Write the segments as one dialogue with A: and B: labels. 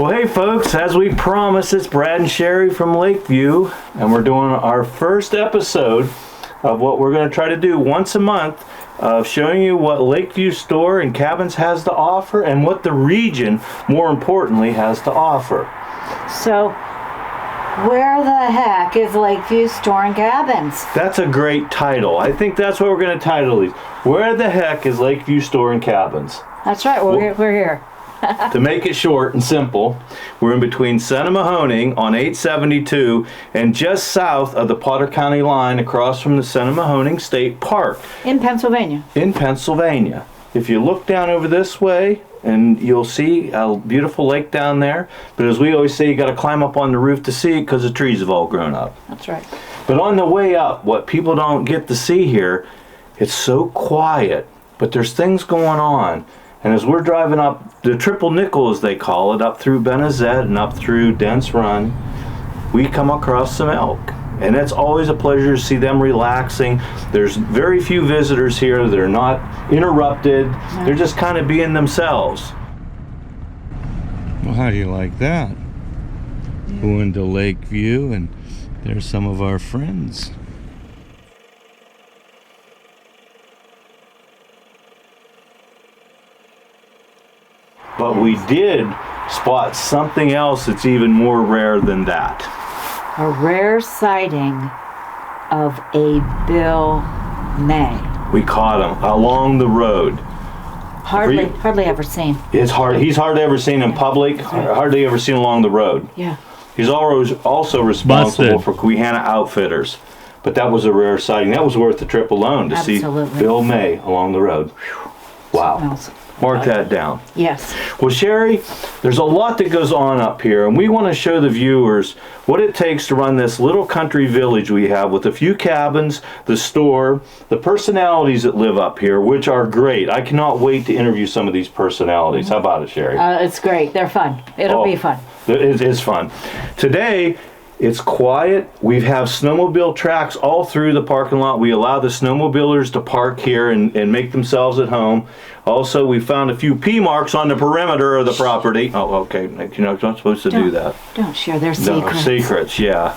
A: Well, hey folks, as we promised, it's Brad and Sherry from Lakeview, and we're doing our first episode of what we're going to try to do once a month of showing you what Lakeview Store and Cabins has to offer and what the region, more importantly, has to offer.
B: So, where the heck is Lakeview Store and Cabins?
A: That's a great title. I think that's what we're going to title these. Where the heck is Lakeview Store and Cabins?
B: That's right, we're here.
A: To make it short and simple, we're in between Sinnemahoning on 872 and just south of the Potter County line across from the Sinnemahoning State Park.
B: In Pennsylvania.
A: In Pennsylvania. If you look down over this way, and you'll see a beautiful lake down there, but as we always say, you got to climb up on the roof to see it because the trees have all grown up.
B: That's right.
A: But on the way up, what people don't get to see here, it's so quiet, but there's things going on. And as we're driving up the triple nickel, as they call it, up through Benezet and up through Dents Run, we come across some elk. And it's always a pleasure to see them relaxing. There's very few visitors here. They're not interrupted. No. They're just kind of being themselves. Well, how do you like that? Going to Lakeview, and there's some of our friends. But we did spot something else that's even more rare than that.
B: A rare sighting of a Bill May.
A: We caught him along the road.
B: Hardly ever seen.
A: It's hard. He's hardly ever seen in public. Hardly ever seen along the road.
B: Yeah.
A: He's also responsible for Queehana Outfitters. But that was a rare sighting. That was worth the trip alone to see Bill May along the road. Wow. Mark that down.
B: Yes.
A: Well, Sherry, there's a lot that goes on up here, and we want to show the viewers what it takes to run this little country village we have with a few cabins, the store, the personalities that live up here, which are great. I cannot wait to interview some of these personalities. How about it, Sherry?
B: It's great. They're fun. It'll be fun.
A: It is fun. Today, it's quiet. We have snowmobile tracks all through the parking lot. We allow the snowmobilers to park here and make themselves at home. Also, we found a few P marks on the perimeter of the property. Oh, okay. You're not supposed to do that.
B: Don't share their secrets.
A: No, secrets, yeah.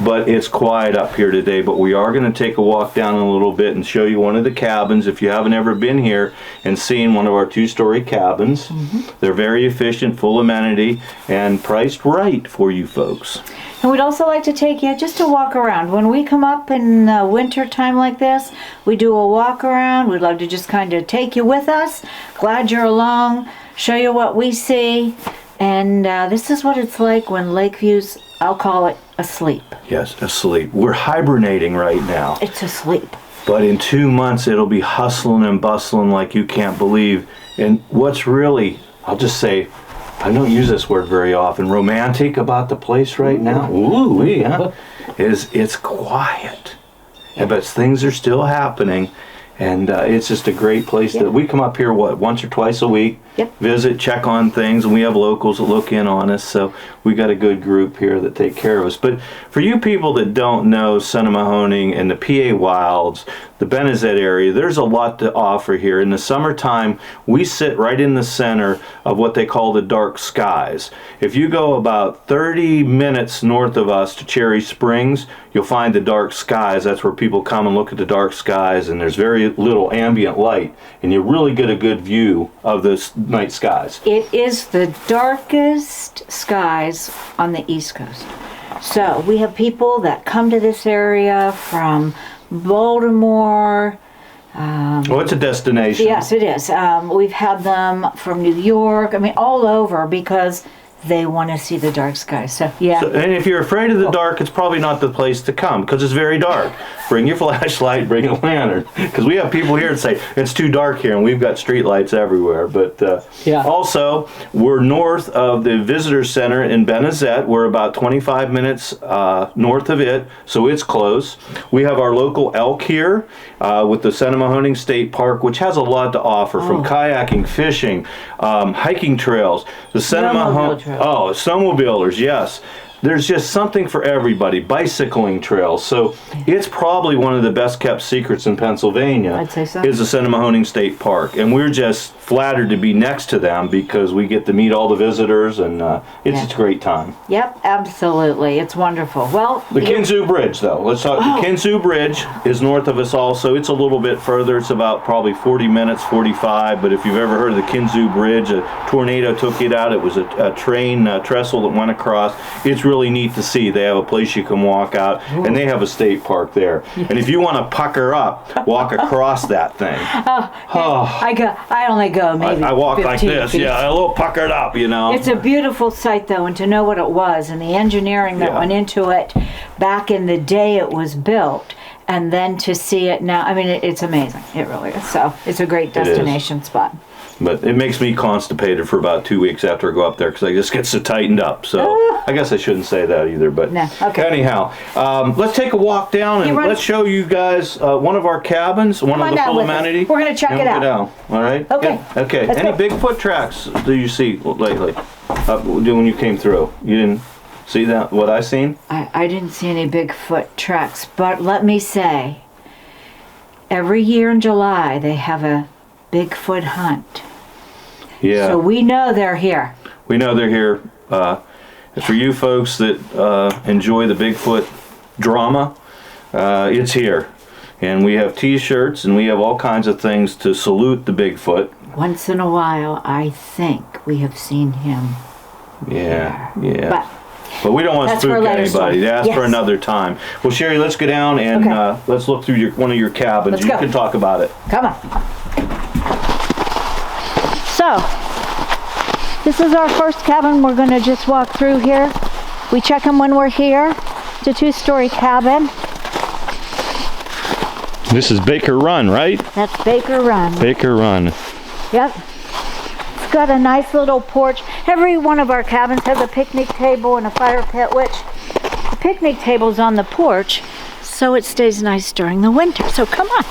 A: But it's quiet up here today, but we are going to take a walk down a little bit and show you one of the cabins if you haven't ever been here and seen one of our two-story cabins. Mm-hmm. They're very efficient, full amenity, and priced right for you folks.
B: And we'd also like to take you just to walk around. When we come up in winter time like this, we do a walk around. We'd love to just kind of take you with us. Glad you're along, show you what we see. And this is what it's like when Lakeview's, I'll call it, asleep.
A: Yes, asleep. We're hibernating right now.
B: It's asleep.
A: But in 2 months, it'll be hustling and bustling like you can't believe. And what's really, I'll just say, I don't use this word very often, romantic about the place right now, is it's quiet. But things are still happening. And it's just a great place that we come up here, once or twice a week, visit, check on things, and we have locals that look in on us, so we got a good group here that take care of us. But for you people that don't know Sinnemahoning and the PA Wilds, the Benezet area, there's a lot to offer here. In the summertime, we sit right in the center of what they call the dark skies. If you go about 30 minutes north of us to Cherry Springs, you'll find the dark skies. That's where people come and look at the dark skies, and there's very little ambient light, and you really get a good view of the night skies.
B: It is the darkest skies on the East Coast. So we have people that come to this area from Baltimore.
A: It's a destination.
B: Yes, it is. We've had them from New York. I mean, all over because they want to see the dark skies. So, yeah.
A: And if you're afraid of the dark, it's probably not the place to come because it's very dark. Bring your flashlight, bring a lantern. Because we have people here that say, it's too dark here, and we've got street lights everywhere. But also, we're north of the Visitor Center in Benezet. We're about 25 minutes north of it, so it's close. We have our local elk here with the Sinnemahoning State Park, which has a lot to offer, from kayaking, fishing, hiking trails. The Sinnemahoning, snowmobilers, yes. there's just something for everybody. Bicycling trails. So it's probably one of the best kept secrets in Pennsylvania.
B: I'd say so.
A: Is the Sinnemahoning State Park. And we're just flattered to be next to them because we get to meet all the visitors, and it's a great time.
B: Yep, absolutely. It's wonderful. Well,
A: The Kinzoo Bridge, though. Let's talk. The Kinzoo Bridge is north of us also. It's a little bit further. It's about probably 40 minutes, 45. But if you've ever heard of the Kinzoo Bridge, a tornado took it out. It was a train trestle that went across. It's really neat to see. They have a place you can walk out, and they have a state park there. And if you want to pucker up, walk across that thing.
B: I only go maybe
A: I walk
B: 15
A: like this,
B: feet.
A: a little puckered up, you know.
B: It's a beautiful sight, though, and to know what it was and the engineering that went into it back in the day it was built, and then to see it now, I mean, it's amazing. It really is. So it's a great destination spot.
A: But it makes me constipated for about 2 weeks after I go up there because I just get so tightened up. So I guess I shouldn't say that either. But
B: No, okay.
A: anyhow, let's take a walk down and let's show you guys one of our cabins, one of the full amenities.
B: We're going to check it out.
A: All right?
B: Okay.
A: Yeah. Okay.
B: Let's
A: Any
B: go.
A: Bigfoot tracks do you see lately when you came through? You didn't see that? What I seen?
B: I didn't see any Bigfoot tracks, but let me say, every year in July they have a Bigfoot hunt.
A: Yeah.
B: So we know they're here.
A: We know they're here. For you folks that enjoy the Bigfoot drama, it's here. And we have t-shirts and we have all kinds of things to salute the Bigfoot.
B: Once in a while, I think we have seen him.
A: Yeah.
B: But
A: we don't want to
B: that's for a
A: spook
B: later
A: anybody.
B: story.
A: That's
B: Yes.
A: for another time. Well, Sherry, let's go down and let's look through one of your cabins.
B: Let's
A: You
B: go.
A: can talk about it.
B: come on. So, this is our first cabin. We're going to just walk through here. We check them when we're here. It's a 2-story cabin.
A: This is Baker Run, right?
B: That's Baker Run.
A: Baker Run.
B: Yep. It's got a nice little porch. Every one of our cabins has a picnic table and a fire pit, which the picnic table's on the porch, so it stays nice during the winter. So come on.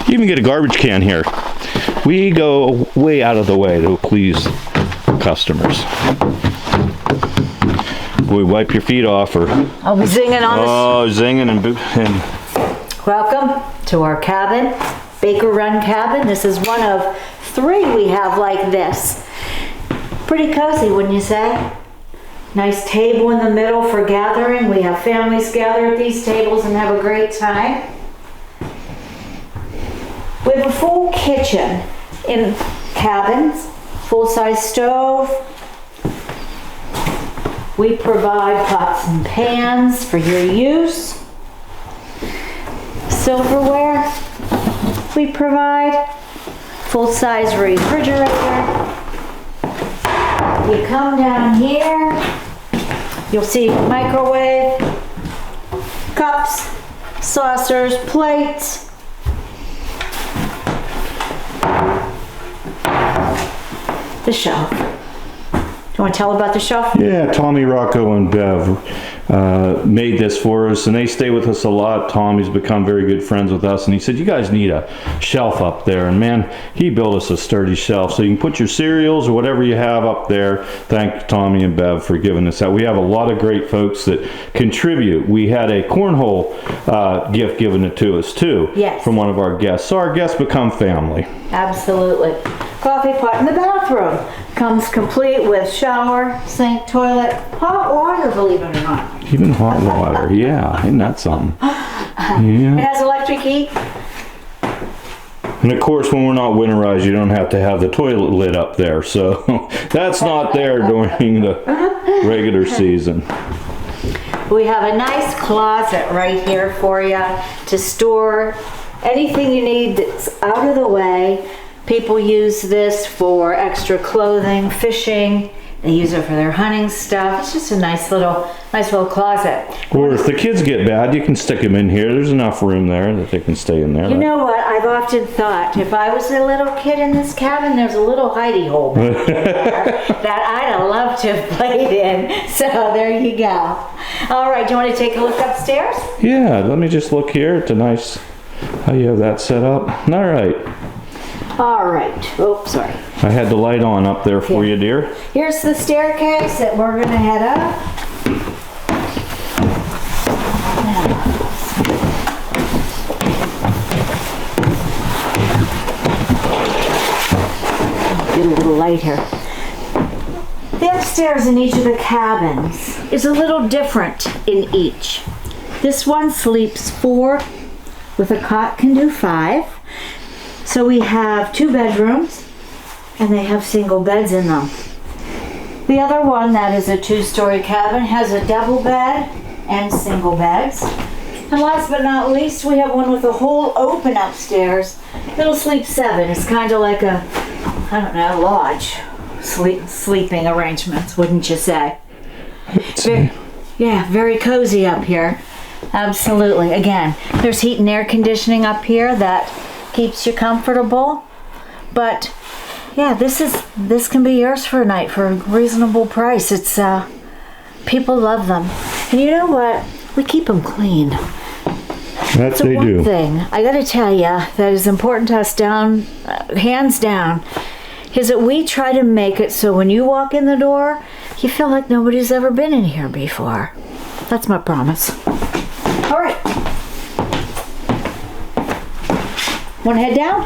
A: You even get a garbage can here. We go way out of the way to please customers. We wipe your feet off or...
B: I'll be zinging on this.
A: Oh, zinging and...
B: Welcome to our cabin, Baker Run cabin. This is one of 3 we have like this. Pretty cozy, wouldn't you say? Nice table in the middle for gathering. We have families gather at these tables and have a great time. We have a full kitchen in cabins, full-size stove. We provide pots and pans for your use. Silverware we provide. Full-size refrigerator. You come down here, you'll see microwave, cups, saucers, plates. The shelf. Do you want to tell about the shelf?
C: Yeah, Tommy, Rocco, and Bev made this for us, and they stay with us a lot. Tommy's become very good friends with us, and he said, you guys need a shelf up there. And man, he built us a sturdy shelf, so you can put your cereals or whatever you have up there. Thank Tommy and Bev for giving us that. We have a lot of great folks that contribute. We had a cornhole gift given to us too,
B: Yes.
C: from one of our guests. So our guests become family.
B: Absolutely. Coffee pot in the bathroom. Comes complete with shower, sink, toilet, hot water, believe it or not.
C: Even hot water, yeah, isn't that something?
B: It
C: Yeah.
B: has electric heat.
C: And of course, when we're not winterized, you don't have to have the toilet lid up there. So that's not there during the regular season.
B: We have a nice closet right here for you to store anything you need that's out of the way. People use this for extra clothing, fishing. They use it for their hunting stuff. It's just a nice little closet.
C: Or if the kids get bad, you can stick them in here. There's enough room there that they can stay in there.
B: You know what? I've often thought if I was a little kid in this cabin, there's a little hidey hole back there that I'd have loved to have played in. So there you go. All right, do you want to take a look upstairs?
C: Yeah, let me just look here. It's a nice, how you have that set up. All right.
B: All right. Oh, sorry.
C: I had the light on up there for you, dear.
B: Here's the staircase that we're gonna head up. Get a little light here. The upstairs in each of the cabins is a little different in each. This one sleeps 4, with a cot can do 5. So we have 2 bedrooms, and they have single beds in them. The other one, that is a 2-story cabin, has a double bed and single beds. And last but not least, we have one with a whole open upstairs. It'll sleep 7. It's kind of like a, I don't know, lodge sleeping arrangements, wouldn't you say? Yeah, very cozy up here. Absolutely. Again, there's heat and air conditioning up here that keeps you comfortable. But yeah, this can be yours for a night for a reasonable price. It's people love them, and you know what? We keep them clean.
C: That they do.
B: One thing I got to tell you that is important to us, hands down, is that we try to make it so when you walk in the door, you feel like nobody's ever been in here before. That's my promise. All right. Want to head down?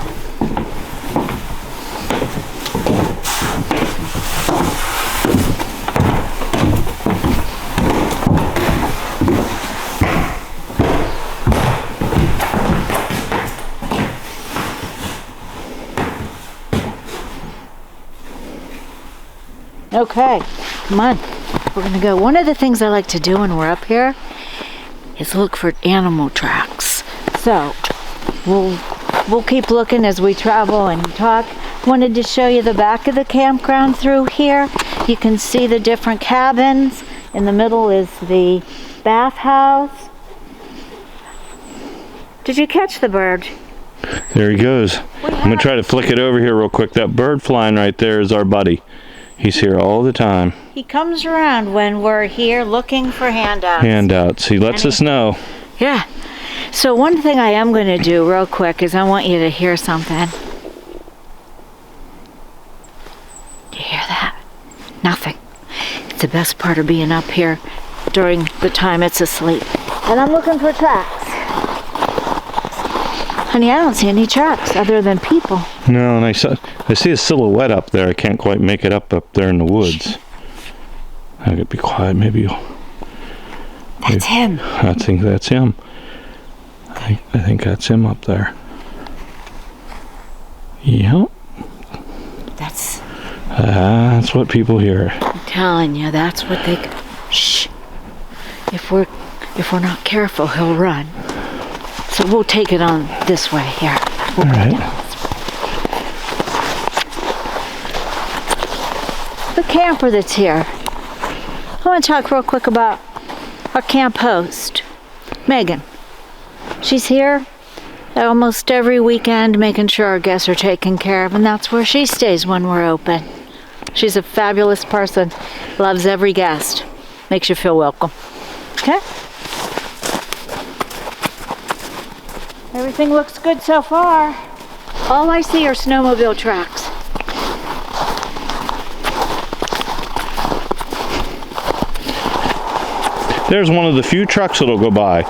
B: Okay, come on. We're gonna go. One of the things I like to do when we're up here is look for animal tracks. So we'll keep looking as we travel and talk. Wanted to show you the back of the campground through here. You can see the different cabins. In the middle is the bathhouse. Did you catch the bird?
C: There he goes. I'm gonna try to flick it over here real quick. That bird flying right there is our buddy. He's here all the time.
B: He comes around when we're here looking for handouts.
C: He lets us know.
B: Yeah. So one thing I am going to do real quick is I want you to hear something. Do you hear that? Nothing. It's the best part of being up here during the time it's asleep. And I'm looking for tracks. Honey, I don't see any tracks other than people.
C: No, and I see a silhouette up there. I can't quite make it up there in the woods. I could be quiet. Maybe you'll...
B: That's him.
C: I think that's him. I think that's him up there. Yep. That's what people hear.
B: I'm telling you, that's what they... Shh. If we're not careful, he'll run. So we'll take it on this way here. We'll
C: all right.
B: The camper that's here. I want to talk real quick about our camp host, Megan. She's here almost every weekend making sure our guests are taken care of, and that's where she stays when we're open. She's a fabulous person, loves every guest, makes you feel welcome. Okay? Everything looks good so far. All I see are snowmobile tracks.
C: There's one of the few trucks that'll go by.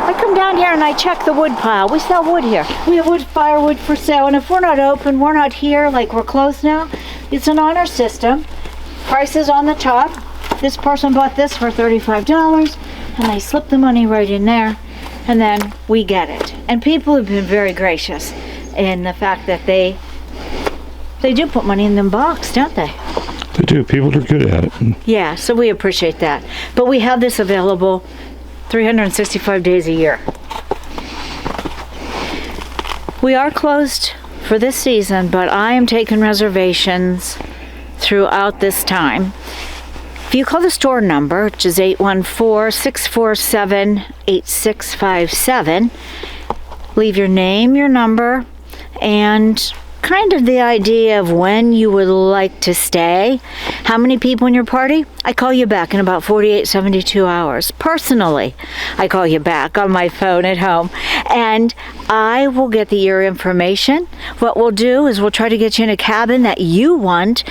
B: I come down here and I check the wood pile. We sell wood here. We have firewood for sale, and if we're not open, we're not here, like we're closed now, it's an honor system. Prices on the top. This person bought this for $35, and they slip the money right in there, and then we get it. And people have been very gracious in the fact that they do put money in them box, don't they?
C: They do. People are good at it.
B: Yeah, so we appreciate that. But we have this available 365 days a year. We are closed for this season, but I am taking reservations throughout this time. If you call the store number, which is 814-647-8657, leave your name, your number, and kind of the idea of when you would like to stay, how many people in your party, I call you back in about 48, 72 hours. Personally, I call you back on my phone at home, and I will get your information. What we'll do is we'll try to get you in a cabin that you want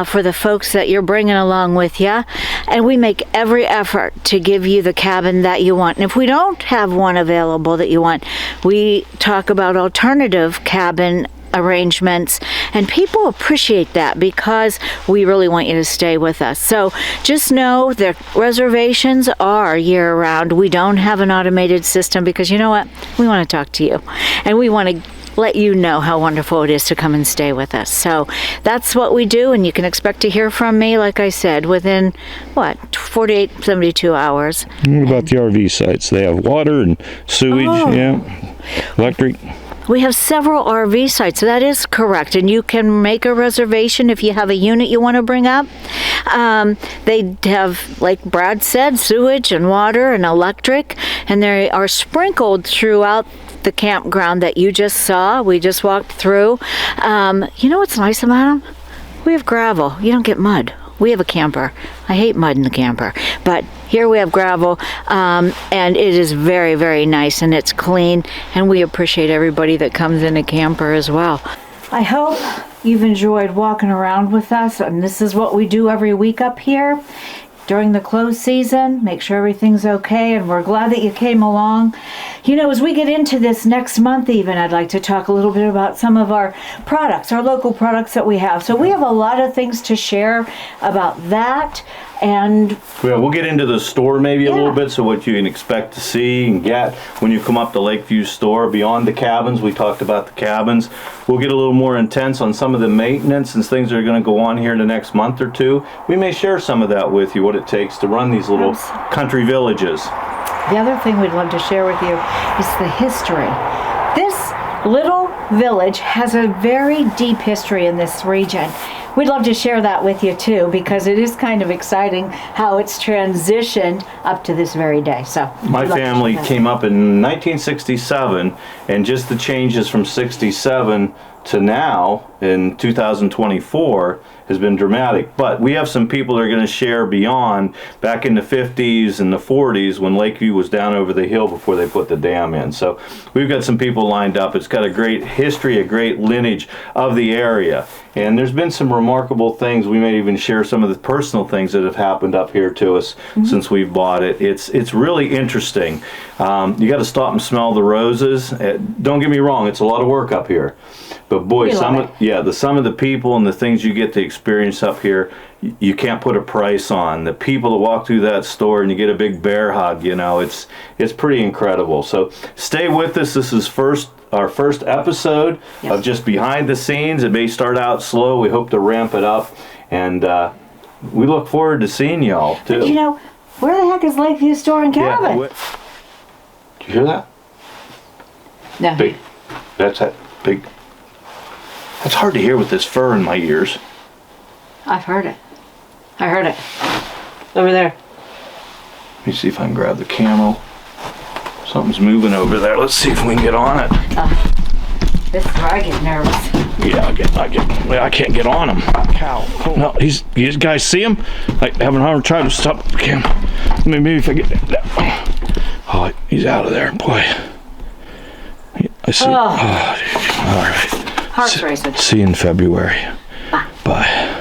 B: for the folks that you're bringing along with you, and we make every effort to give you the cabin that you want. And if we don't have one available that you want, we talk about alternative cabin arrangements, and people appreciate that because we really want you to stay with us. So just know that reservations are year-round. We don't have an automated system because you know what? We want to talk to you, and we want to let you know how wonderful it is to come and stay with us. So that's what we do, and you can expect to hear from me, like I said, within, 48, 72 hours.
C: What about the RV sites? They have water and sewage, electric.
B: We have several RV sites, so that is correct, and you can make a reservation if you have a unit you want to bring up. They have, like Brad said, sewage and water and electric, and they are sprinkled throughout the campground that you just saw. We just walked through. You know what's nice about them? We have gravel. You don't get mud. We have a camper. I hate mud in the camper, but here we have gravel, and it is very, very nice, and it's clean, and we appreciate everybody that comes in a camper as well. I hope you've enjoyed walking around with us, and this is what we do every week up here during the close season. Make sure everything's okay, and we're glad that you came along. You know, as we get into this next month even, I'd like to talk a little bit about some of our products, our local products that we have. So we have a lot of things to share about that. And
A: we'll get into the store maybe a little bit, so what you can expect to see and get when you come up to Lakeview Store. Beyond the cabins, we talked about the cabins. We'll get a little more intense on some of the maintenance and things that are going to go on here in the next month or two. We may share some of that with you, what it takes to run these little country villages.
B: The other thing we'd love to share with you is the history. This little village has a very deep history in this region. We'd love to share that with you too, because it is kind of exciting how it's transitioned up to this very day. So
A: my family came up in 1967, and just the changes from 67 to now in 2024 has been dramatic. But we have some people that are going to share beyond back in the 50s and the 40s when Lakeview was down over the hill before they put the dam in. So we've got some people lined up. It's got a great history, a great lineage of the area. And there's been some remarkable things. We may even share some of the personal things that have happened up here to us since we've bought it. It's really interesting. You got to stop and smell the roses. Don't get me wrong, it's a lot of work up here. But boy, some of the people and the things you get to experience up here, you can't put a price on. The people that walk through that store and you get a big bear hug, you know, it's pretty incredible. So stay with us. This is our first episode of just behind the scenes. It may start out slow. We hope to ramp it up, and we look forward to seeing y'all too.
B: But you know, where the heck is Lakeview Store and Cabin?
A: Did you hear that?
B: No.
A: Big. That's that big. That's hard to hear with this fur in my ears.
B: I've heard it. I heard it. Over there.
A: Let me see if I can grab the camo. Something's moving over there. Let's see if we can get on it.
B: This is where I get nervous.
A: Yeah, I can't get on him. Cow. Oh.
C: No, you guys see him? Like having hard trying to stop the camera. Maybe if I get that. Oh, he's out of there, boy. I see.
B: Oh.
C: All right.
B: Heart's racing.
C: See you in February. Bye.